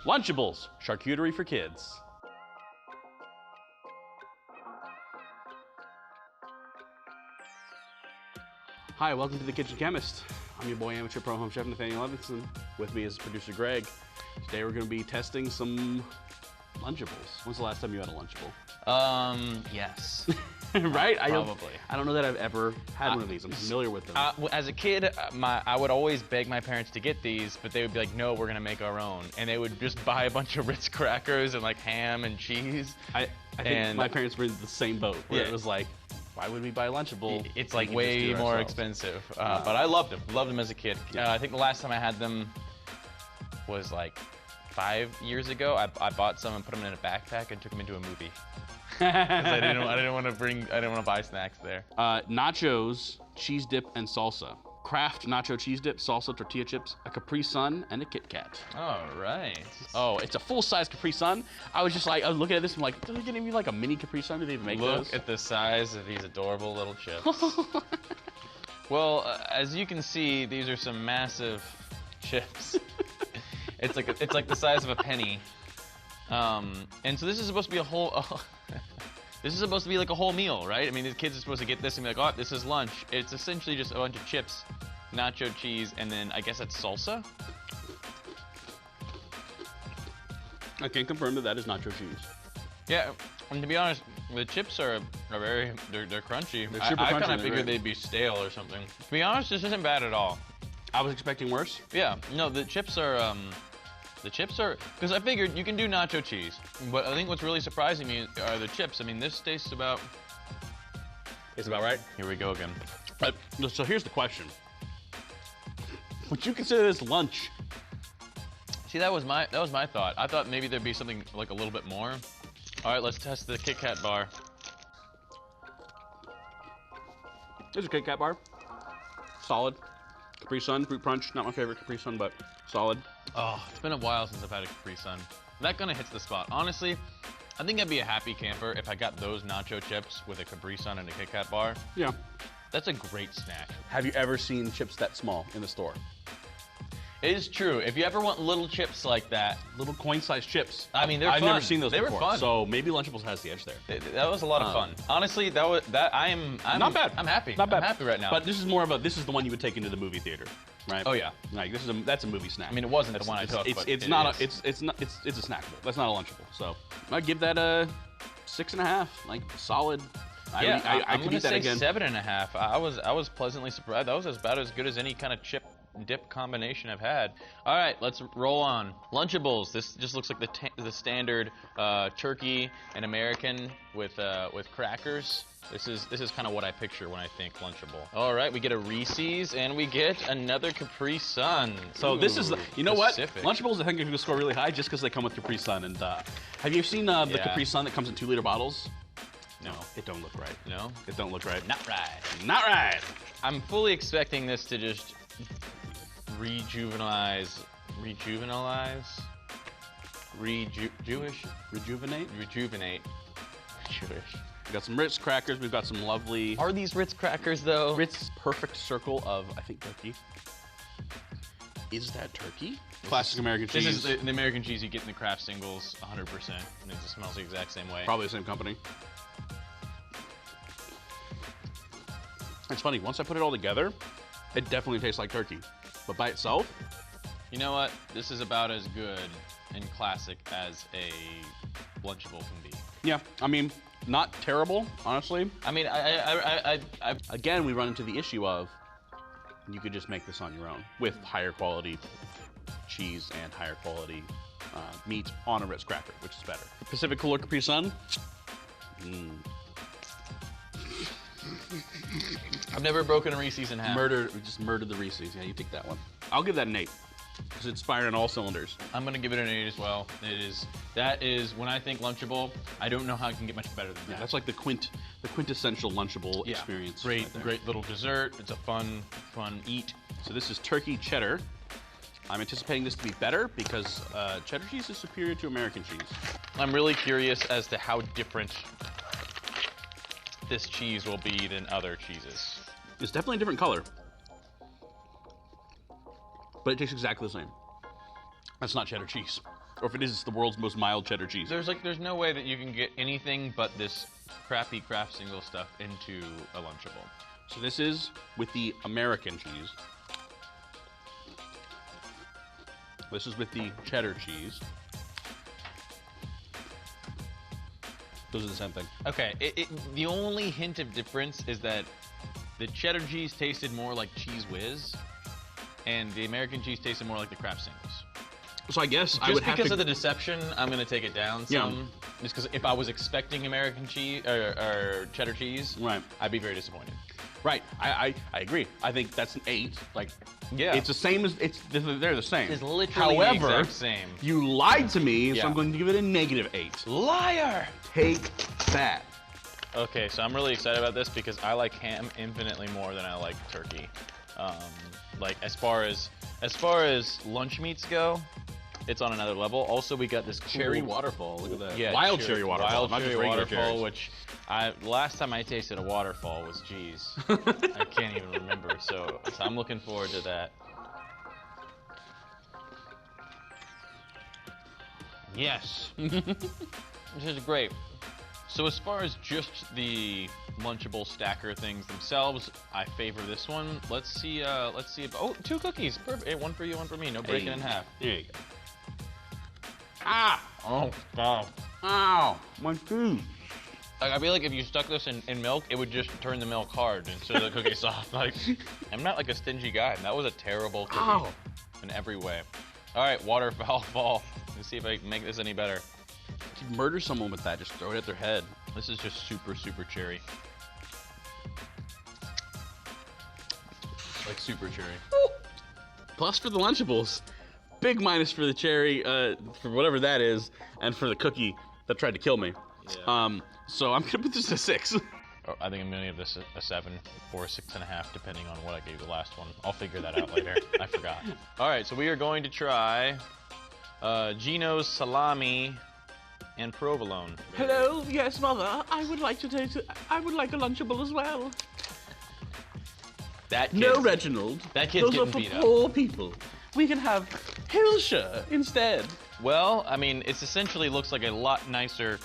Lunchables, charcuterie for kids. Hi, welcome to The Kitchen Chemist. I'm your boy, amateur pro home chef Nathanael. With me is producer Greg. Today we're going to be testing some Lunchables. When's the last time you had a Lunchable? Yes. Right? Probably. I don't know that I've ever had one of these. I'm familiar with them. As a kid, I would always beg my parents to get these, but they would be like, no, we're gonna make our own. And they would just buy a bunch of Ritz crackers and like ham and cheese. I think my parents were in the same boat, where it was like, why would we buy a Lunchable? It's like way more expensive. But I loved them. Loved them as a kid. Yeah. I think the last time I had them was like 5 years ago. I bought some and put them in a backpack and took them into a movie. I didn't want to buy snacks there. Nachos, cheese dip, and salsa. Kraft nacho cheese dip, salsa, tortilla chips, a Capri Sun, and a Kitkat. All right. Oh, it's a full-size Capri Sun. I was looking at this and I'm like, do they give me like a mini Capri Sun? Do they even make those? Look at the size of these adorable little chips. Well, as you can see, these are some massive chips. It's like the size of a penny. And so this is supposed to be a whole. This is supposed to be like a whole meal, right? I mean, the kids are supposed to get this and be like, oh, this is lunch. It's essentially just a bunch of chips, nacho cheese, and then I guess that's salsa? I can confirm that is nacho cheese. Yeah, and to be honest, the chips are very, they're crunchy. They're super I crunchy, kind of they're figured great. they'd be stale or something. To be honest, this isn't bad at all. I was expecting worse. Yeah, no, the chips are, because I figured you can do nacho cheese, but I think what's really surprising me are the chips. I mean, this tastes about... It's about right. Here we go again. So here's the question. Would you consider this lunch? See, that was my thought. I thought maybe there'd be something like a little bit more. All right, let's test the Kitkat bar. There's a Kitkat bar. Solid. Capri Sun, fruit punch. Not my favorite Capri Sun, but solid. Oh, it's been a while since I've had a Capri Sun. That kind of hits the spot. Honestly, I think I'd be a happy camper if I got those nacho chips with a Capri Sun and a Kitkat bar. Yeah. That's a great snack. Have you ever seen chips that small in the store? It is true. If you ever want little chips like that, Little coin-sized chips. I mean, they're I've fun. never seen those They before. were fun. So maybe Lunchables has the edge there. that was a lot of fun. Honestly, I'm Not bad. I'm happy. Not bad. I'm happy right now. But this is the one you would take into the movie theater, right? Oh yeah. Like that's a movie snack. I mean, it wasn't the one I took. It's but it's it not is. it's a snackable. That's not a Lunchable. So I'd give that a 6.5. Like solid. Yeah, I I'm could gonna eat that say again. 7.5. I was pleasantly surprised. That was about as good as any kind of chip dip combination I've had. All right, let's roll on. Lunchables. This just looks like the standard turkey and American with crackers. This is kind of what I picture when I think Lunchable. All right, we get a Reese's and we get another Capri Sun. So this is, you know specific. what? Lunchables I think are going to score really high just because they come with Capri Sun. And have you seen the Yeah. Capri Sun that comes in 2-liter bottles? No. It don't look right. No? It don't look right. Not right. Not right. I'm fully expecting this to just rejuvenate. Jewish. We got some Ritz crackers. We've got some lovely Are these Ritz crackers though? Ritz perfect circle of, I think, turkey. Is that turkey? Classic American cheese. This is the American cheese you get in the Kraft singles, 100%. And it smells the exact same way. Probably the same company. It's funny, once I put it all together, it definitely tastes like turkey. But by itself, You know what? This is about as good and classic as a Lunchable can be. yeah, I mean, not terrible, honestly. I mean, Again, we run into the issue of you could just make this on your own with higher quality cheese and higher quality meat on a Ritz cracker, which is better. Pacific Cooler Capri Sun. I've never broken a Reese's in half. Just murdered the Reese's. Yeah, you take that one. I'll give that an 8 because it's firing on all cylinders. I'm gonna give it an 8 as well. That is when I think Lunchable, I don't know how it can get much better than that. That's like the quintessential Lunchable experience. Great, right there. great little dessert. It's a fun eat. So this is turkey cheddar. I'm anticipating this to be better because cheddar cheese is superior to American cheese. I'm really curious as to how different this cheese will be than other cheeses. It's definitely a different color, but it tastes exactly the same. That's not cheddar cheese. Or if it is, it's the world's most mild cheddar cheese. There's no way that you can get anything but this crappy Kraft single stuff into a Lunchable. So this is with the American cheese. This is with the cheddar cheese. Those are the same thing. Okay, the only hint of difference is that the cheddar cheese tasted more like Cheese Whiz, and the American cheese tasted more like the Kraft singles. So I guess Just I would have to... because of the deception, I'm gonna take it down some. Yeah. Just because if I was expecting American cheese or cheddar cheese, Right. I'd be very disappointed. Right, I agree. I think that's an 8. Like, Yeah. it's the same as they're the same. It's literally the However, exact same. you lied to me, Yeah. so I'm going to give it a -8. Liar! Take that. Okay, so I'm really excited about this because I like ham infinitely more than I like turkey. Like as far as lunch meats go, it's on another level. Also, we got this Cherry cool, Waterfall. Look at that. yeah, Wild cherry waterfall. Wild not cherry just regular waterfall, cherries. which last time I tasted a waterfall was geez, I can't even remember. So I'm looking forward to that. Yes, this is great. So as far as just the Lunchable stacker things themselves, I favor this one. Let's see. Oh, 2 cookies. Perfect. Hey, 1 for you, 1 for me. No breaking in half. There you go. Ah! Oh, God. Ow! My food. Like, I feel like if you stuck this in milk, it would just turn the milk hard instead of the cookie soft. Like, I'm not like a stingy guy. That was a terrible cookie Ow. in every way. All right, Waterfall fall. Let's see if I can make this any better. If you murder someone with that, just throw it at their head. This is just super, super cherry. Like super cherry. Plus for the Lunchables. Big minus for the cherry, for whatever that is, and for the cookie that tried to kill me. Yeah. So I'm gonna put this at a 6. Oh, I think I'm gonna give this a 7 or a 6.5, depending on what I gave the last one. I'll figure that out later. I forgot. All right, so we are going to try Gino's Salami and Provolone. Hello, yes, mother. I would like to taste it. I would like a Lunchable as well. That kid's, No, Reginald. that kid's Those are getting for beat up. poor people. We can have Hilshire instead. Well, I mean, it essentially looks like a lot nicer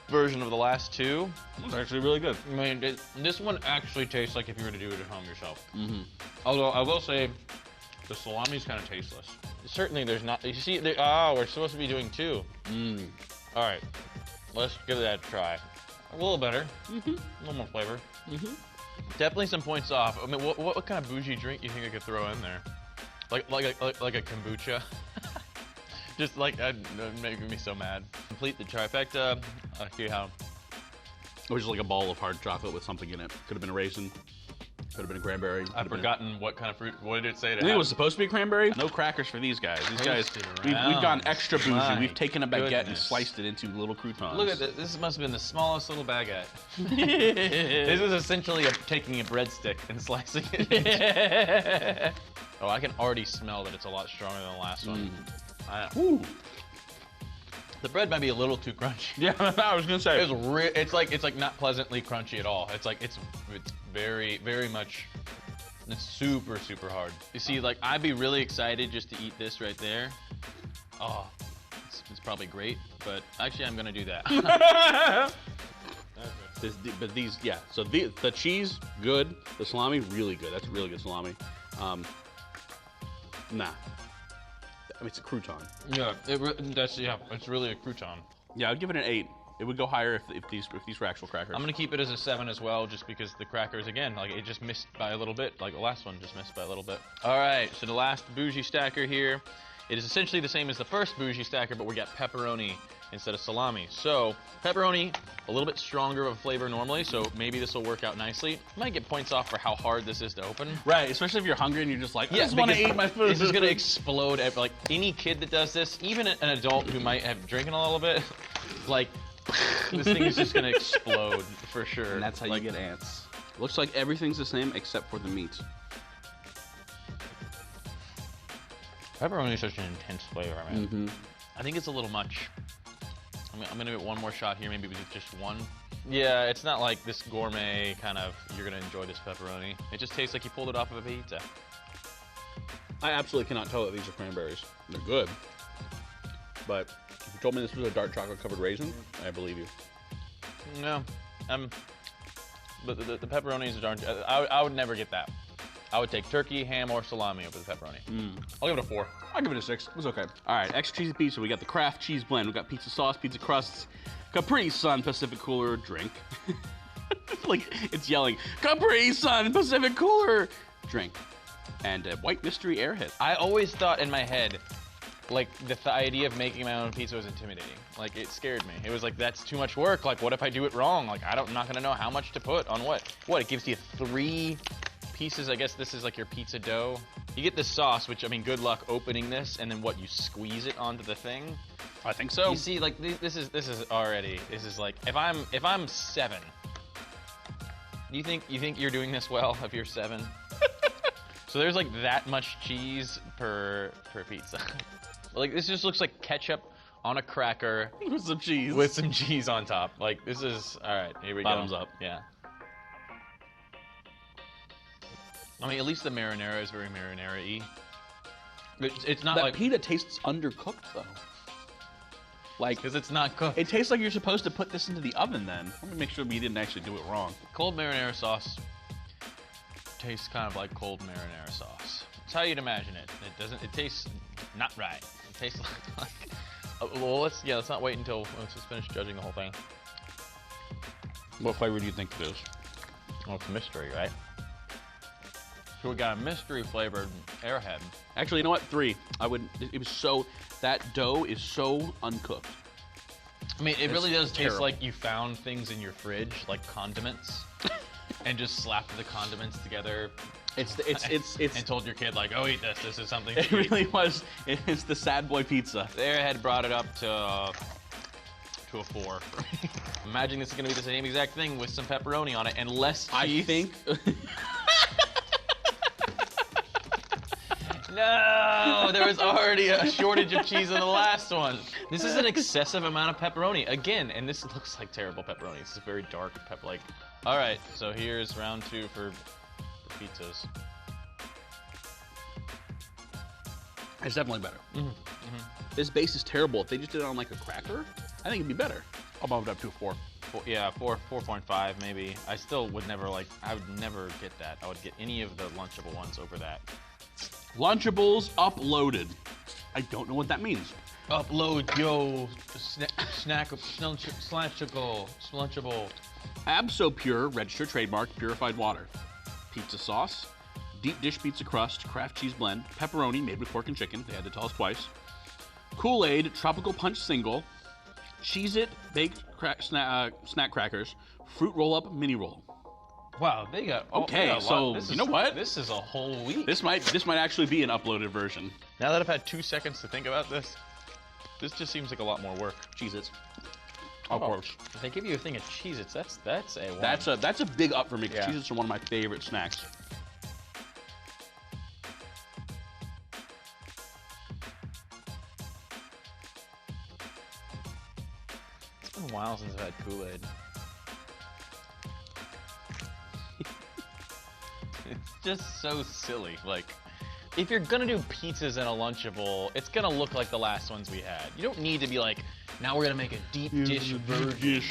version of the last 2. It's actually really good. I mean, this one actually tastes like if you were to do it at home yourself. Mm-hmm. Although I will say, the salami's kind of tasteless. Certainly, there's not. You see, oh, we're supposed to be doing 2. All right, let's give that a try. A little better. A little more flavor. Definitely some points off. I mean, what kind of bougie drink you think I could throw in there? Like a kombucha. Just like making me so mad. Complete the trifecta. See how. It was just like a ball of hard chocolate with something in it. Could have been a raisin. Could have been a cranberry. I've forgotten what kind of fruit. What did it say? I think it was supposed to be cranberry. No crackers for these guys. These guys, we've gone extra bougie. My We've taken a baguette and goodness. sliced it into little croutons. Look at this. This must have been the smallest little baguette. This is essentially taking a breadstick and slicing it. Oh, I can already smell that it's a lot stronger than the last one. Ooh. The bread might be a little too crunchy. Yeah, I was gonna say. It's like not pleasantly crunchy at all. It's like it's very, very much. It's super, super hard. You see, like I'd be really excited just to eat this right there. Oh, it's probably great, but actually I'm gonna do that. But these, yeah. So the cheese, good. The salami, really good. That's really good salami. Nah. I mean, it's a crouton. Yeah, it's really a crouton. Yeah, I'd give it an 8. It would go higher if these were actual crackers. I'm gonna keep it as a 7 as well, just because the crackers, again, like it just missed by a little bit. Like the last one just missed by a little bit. All right, so the last bougie stacker here. It is essentially the same as the first bougie stacker, but we got pepperoni instead of salami. So pepperoni, a little bit stronger of a flavor normally, so maybe this will work out nicely. Might get points off for how hard this is to open. Right, especially if you're hungry and you're just like, I just because want to eat my food. This is gonna explode. Like any kid that does this, even an adult who might have drinking a little bit, like this thing is just gonna explode for sure. And that's how you get ants. Looks like everything's the same except for the meat. Pepperoni is such an intense flavor, man. I think it's a little much. I'm gonna give it one more shot here, maybe with just one. Yeah, it's not like this gourmet kind of, you're gonna enjoy this pepperoni. It just tastes like you pulled it off of a pizza. I absolutely cannot tell that these are cranberries. They're good. But if you told me this was a dark chocolate covered raisin, I believe you. No, but the pepperonis aren't. I would never get that. I would take turkey, ham, or salami over the pepperoni. I'll give it a 4. I'll give it a 6. It was okay. All right, extra cheesy pizza. We got the Kraft cheese blend. We got pizza sauce, pizza crusts, Capri Sun Pacific Cooler drink. Like it's yelling, Capri Sun Pacific Cooler drink, and a white mystery airhead. I always thought in my head, like the idea of making my own pizza was intimidating. Like it scared me. It was like, that's too much work. Like what if I do it wrong? Like I'm not gonna know how much to put on what. What, it gives you 3 pieces. I guess this is like your pizza dough. You get the sauce, which I mean, good luck opening this, and then what, you squeeze it onto the thing? I think so. You see, like this is like, if I'm 7, do you think you're doing this well if you're 7? So there's like that much cheese per pizza. Like this just looks like ketchup on a cracker with some cheese. With some cheese on top. Like this is, all right, here we go. Bottoms up. Yeah. I mean, at least the marinara is very marinara-y. It's not that like pita tastes undercooked though. Like, because it's not cooked. It tastes like you're supposed to put this into the oven then. Let me make sure we didn't actually do it wrong. Cold marinara sauce tastes kind of like cold marinara sauce. It's how you'd imagine it. It tastes not right. It tastes like well, let's not wait until let's just finish judging the whole thing. What flavor do you think it is? Well, it's a mystery, right? So we got a mystery flavored airhead. Actually, you know what? 3. It was so, that dough is so uncooked. I mean, it really does terrible. taste like you found things in your fridge, like condiments, and just slapped the condiments together. It's and told your kid like, oh, eat this. This is something. It really was. It's the sad boy pizza. The airhead brought it up to a 4. Imagine this is gonna be the same exact thing with some pepperoni on it and less cheese. I think. No, there was already a shortage of cheese in the last one. This is an excessive amount of pepperoni again, and this looks like terrible pepperoni. This is very dark pepper. Like, all right, so here's round 2 for pizzas. It's definitely better. This base is terrible. If they just did it on like a cracker, I think it'd be better. I'll bump it up to a 4. Yeah, 4.5 maybe. I still would never I would never get that. I would get any of the Lunchable ones over that. Lunchables uploaded. I don't know what that means. Upload, yo, Lunchable. Abso Pure, registered trademark, purified water. Pizza sauce, deep dish pizza crust, Kraft cheese blend, pepperoni made with pork and chicken. They had to tell us twice. Kool-Aid, tropical punch single, Cheez-It baked snack crackers, fruit roll-up mini roll. Wow, they got so you know what? This is a whole week. This might actually be an uploaded version. Now that I've had 2 seconds to think about this just seems like a lot more work. Cheez-Its. Of course. If they give you a thing of Cheez-Its, that's a one. That's a big up for me because Yeah. Cheez-Its are one of my favorite snacks. It's been a while since I've had Kool-Aid. It's just so silly. Like, if you're gonna do pizzas in a Lunchable, it's gonna look like the last ones we had. You don't need to be like, now we're gonna make a deep dish version.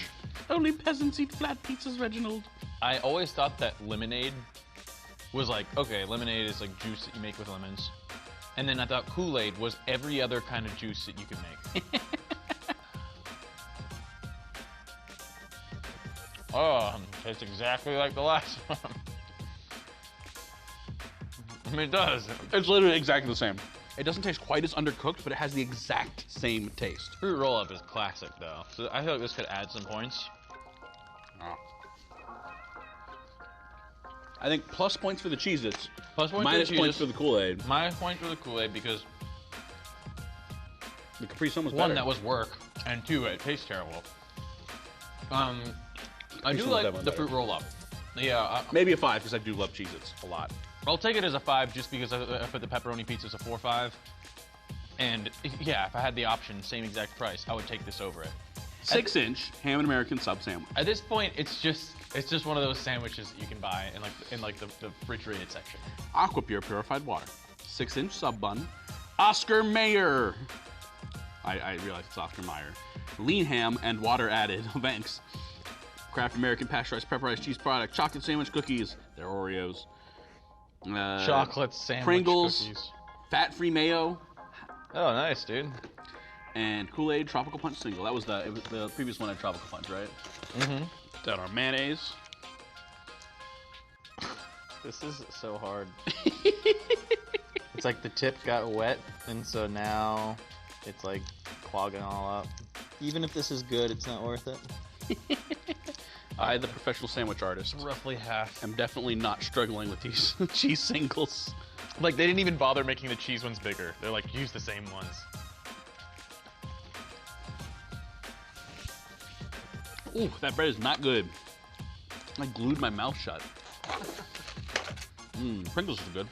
Only peasants eat flat pizzas, Reginald. I always thought that lemonade was like, okay, lemonade is like juice that you make with lemons. And then I thought Kool-Aid was every other kind of juice that you could make. Oh, tastes exactly like the last one. I mean, it does. It's literally exactly the same. It doesn't taste quite as undercooked, but it has the exact same taste. Fruit roll-up is classic, though. So I feel like this could add some points. Oh. I think plus points for the Cheez-Its. Plus points minus for the points Cheez-Its. for the Kool-Aid. Minus points for the Kool-Aid because The Capri Sun was one, better. that was work, and 2, it tastes terrible. I do Sun was like definitely the better. fruit roll-up. Yeah, Maybe a 5 because I do love Cheez-Its a lot. I'll take it as a 5 just because I put the pepperoni pizza as a 4.5. And yeah, if I had the option, same exact price, I would take this over it. 6-inch ham and American sub sandwich. At this point, it's just one of those sandwiches that you can buy in like the refrigerated section. Aqua Pure purified water. 6-inch sub bun. Oscar Mayer. I realize it's Oscar Mayer. Lean ham and water added. Thanks. Kraft American pasteurized pepperized cheese product. Chocolate sandwich cookies. They're Oreos. Chocolate sandwich Pringles. cookies. Fat-free mayo. Oh, nice, dude. And Kool-Aid Tropical Punch single. That was the previous one had Tropical Punch, right? Mm-hmm. Then our mayonnaise. This is so hard. It's like the tip got wet, and so now it's like clogging all up. Even if this is good, it's not worth it. I, the professional sandwich artist, Roughly half. am definitely not struggling with these cheese singles. Like, they didn't even bother making the cheese ones bigger. They're like, use the same ones. Ooh, that bread is not good. I glued my mouth shut. Pringles is good.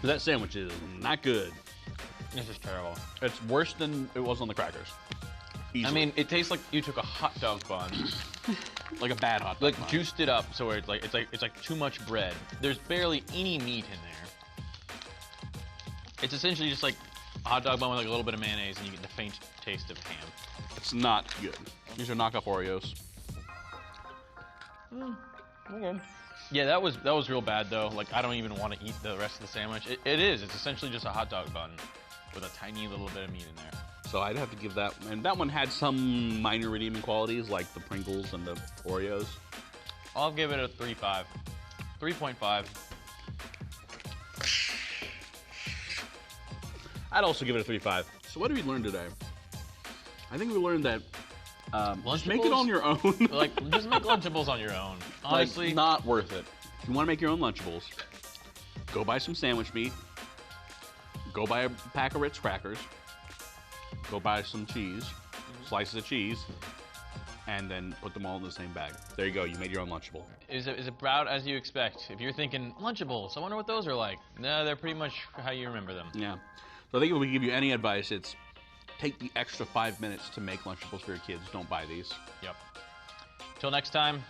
But that sandwich is not good. This is terrible. It's worse than it was on the crackers. Easily. I mean, it tastes like you took a hot dog bun, like a bad hot dog like bun. juiced it up, so where it's like too much bread. There's barely any meat in there. It's essentially just like a hot dog bun with like a little bit of mayonnaise, and you get the faint taste of ham. It's not good. These are knockoff Oreos. Okay. Yeah, that was real bad though. Like, I don't even want to eat the rest of the sandwich. It is. It's essentially just a hot dog bun with a tiny little bit of meat in there. So I'd have to give that, and that one had some minor redeeming qualities like the Pringles and the Oreos. I'll give it a 3.5. 3.5. I'd also give it a 3.5. So what did we learn today? I think we learned that just make it on your own. Like, just make Lunchables on your own. Honestly, like, not worth it. If you want to make your own Lunchables, go buy some sandwich meat. Go buy a pack of Ritz crackers. Go buy some cheese, slices of cheese, and then put them all in the same bag. There you go. You made your own Lunchable. is it about as you expect? If you're thinking Lunchables, I wonder what those are like. No, they're pretty much how you remember them. Yeah. So I think if we give you any advice, it's take the extra 5 minutes to make Lunchables for your kids. Don't buy these. Yep. Till next time.